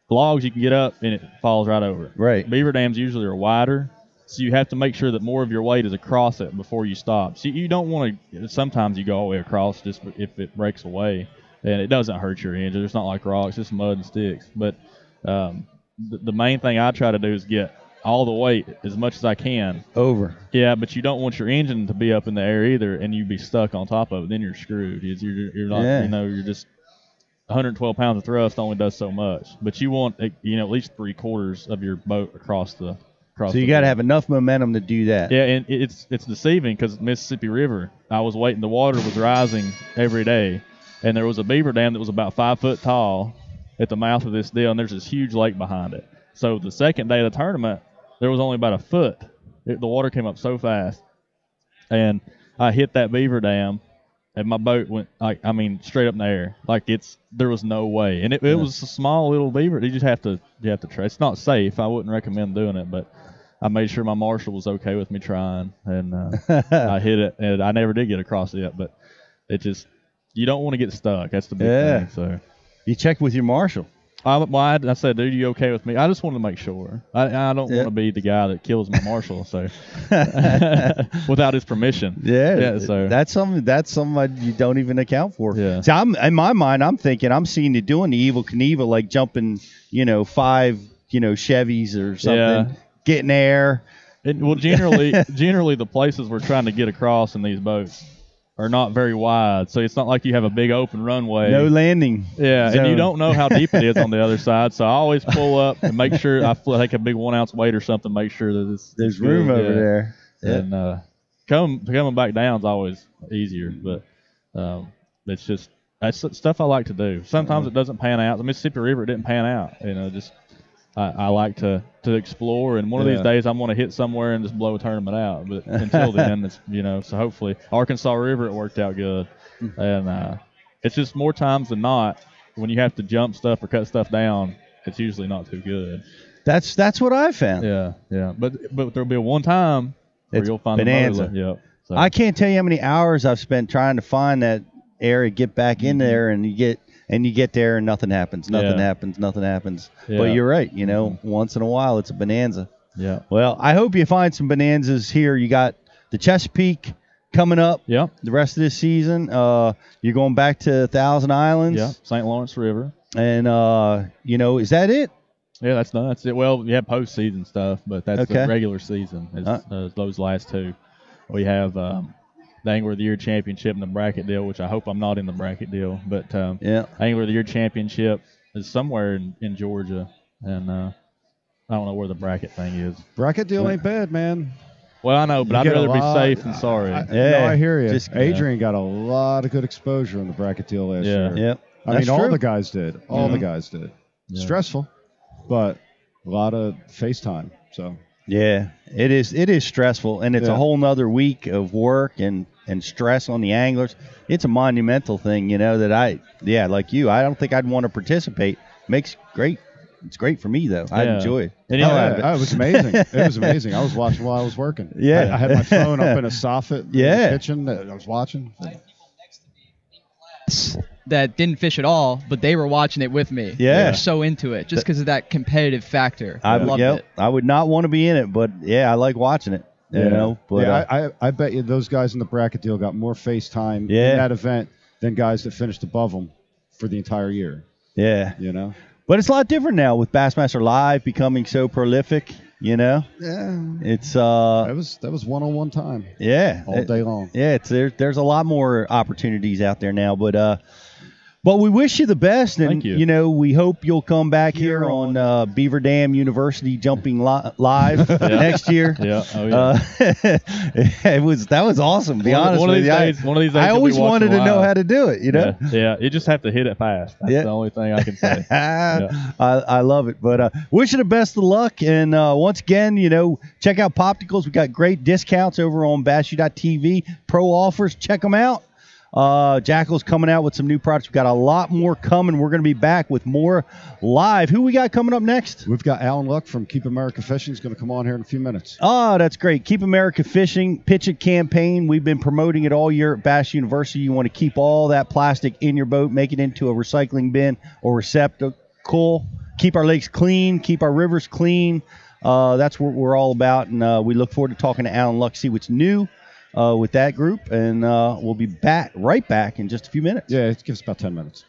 logs you can get up and it falls right over it. Right. Beaver dams usually are wider. So you have to make sure that more of your weight is across it before you stop. So you don't want to – sometimes you go all the way across just if it breaks away. And it doesn't hurt your engine. It's not like rocks, just mud and sticks. But the main thing I try to do is get all the weight as much as I can. Over. Yeah, but you don't want your engine to be up in the air either and you be stuck on top of it. Then you're screwed. You're not you're just – 112 pounds of thrust only does so much. But you want, at least 3/4 of your boat across the – so you got to have enough momentum to do that. Yeah, and it's deceiving because Mississippi River, I was waiting. The water was rising every day, and there was a beaver dam that was about 5 foot tall at the mouth of this deal, and there's this huge lake behind it. So the second day of the tournament, there was only about a foot. The water came up so fast, and I hit that beaver dam, and my boat went straight up in the air. There was no way, and it was a small little beaver. You have to try. It's not safe. I wouldn't recommend doing it, but I made sure my marshal was okay with me trying, and I hit it, and I never did get across it, but you don't want to get stuck. That's the big thing. So you checked with your marshal. I said, dude, you okay with me? I just wanted to make sure. I don't want to be the guy that kills my marshal, so without his permission. Yeah. So that's something you don't even account for. Yeah. So in my mind, I'm thinking I'm seeing you doing the Evel Knievel, like jumping, 5, Chevys or something. Yeah. Getting air. Generally the places we're trying to get across in these boats are not very wide, so it's not like you have a big open runway. No landing. Yeah, zone. And you don't know how deep it is on the other side, so I always pull up and make sure I take a big 1 ounce weight or something, make sure that there's room over there. Yeah. And coming back down is always easier, but that's stuff I like to do. Sometimes it doesn't pan out. The Mississippi River it didn't pan out. I like to explore, and one of these days I'm going to hit somewhere and just blow a tournament out. But until then, it's so hopefully Arkansas River it worked out good, and it's just more times than not when you have to jump stuff or cut stuff down, it's usually not too good. That's what I found. Yeah. But there'll be one time where you'll find bonanza. the motor. Yep. So. I can't tell you how many hours I've spent trying to find that area, get back in there, and you get there and nothing happens. Nothing happens. Yeah. But you're right. Once in a while it's a bonanza. Yeah. Well, I hope you find some bonanzas here. You got the Chesapeake coming up. Yeah. The rest of this season. You're going back to Thousand Islands. Yeah. St. Lawrence River. And is that it? Yeah, that's it. Well, you have postseason stuff, but that's the regular season. Those last two. We have the Angler of the Year Championship and the bracket deal, which I hope I'm not in the bracket deal. But Angler of the Year Championship is somewhere in Georgia, and I don't know where the bracket thing is. Bracket deal ain't bad, man. Well, I know, but I'd rather be safe than sorry. No, I hear you. Adrian got a lot of good exposure on the bracket deal last year. Yep. I mean, all the guys did. All the guys did. Yeah. Stressful, but a lot of FaceTime. So. Yeah, it is stressful, and it's a whole nother week of work and stress on the anglers. It's a monumental thing, that like you, I don't think I'd want to participate. Makes great It's great for me though. I enjoy it. And it was amazing. It was amazing. I was watching while I was working. Yeah. I had my phone up in a soffit in the kitchen. I was watching. That didn't fish at all, but they were watching it with me. Yeah. They were so into it just because of that competitive factor. I loved it. I would not want to be in it, but I like watching it. You know, but I bet you those guys in the bracket deal got more FaceTime in that event than guys that finished above them for the entire year. Yeah. You know? But it's a lot different now with Bassmaster Live becoming so prolific, you know? Yeah. It's that was one-on-one time. Yeah. All day long. Yeah, there's a lot more opportunities out there now, but we wish you the best, and Thank you. know, we hope you'll come back here on Beaver Dam University jumping live next year. Yeah, oh yeah. That was awesome. To be honest one of with these you, days, one of these days I you'll be always wanted to watching know live. how to do it. You know. Yeah, you just have to hit it fast. That's the only thing I can say. I love it. But wish you the best of luck, and once again, check out Popticals. We got great discounts over on BassU.TV. Pro offers, check them out. Jackall's coming out with some new products. We've got a lot more coming. We're going to be back with more live. Who we got coming up next? We've got Alan Luck from Keep America Fishing. He's going to come on here in a few minutes. Oh, that's great. Keep America Fishing, Pitch It campaign. We've been promoting it all year at Bass University. You want to keep all that plastic in your boat, make it into a recycling bin or receptacle. Keep our lakes clean, keep our rivers clean. That's what we're all about, and we look forward to talking to Alan Luck, see what's new with that group, and we'll be right back in just a few minutes. Yeah, it gives about 10 minutes.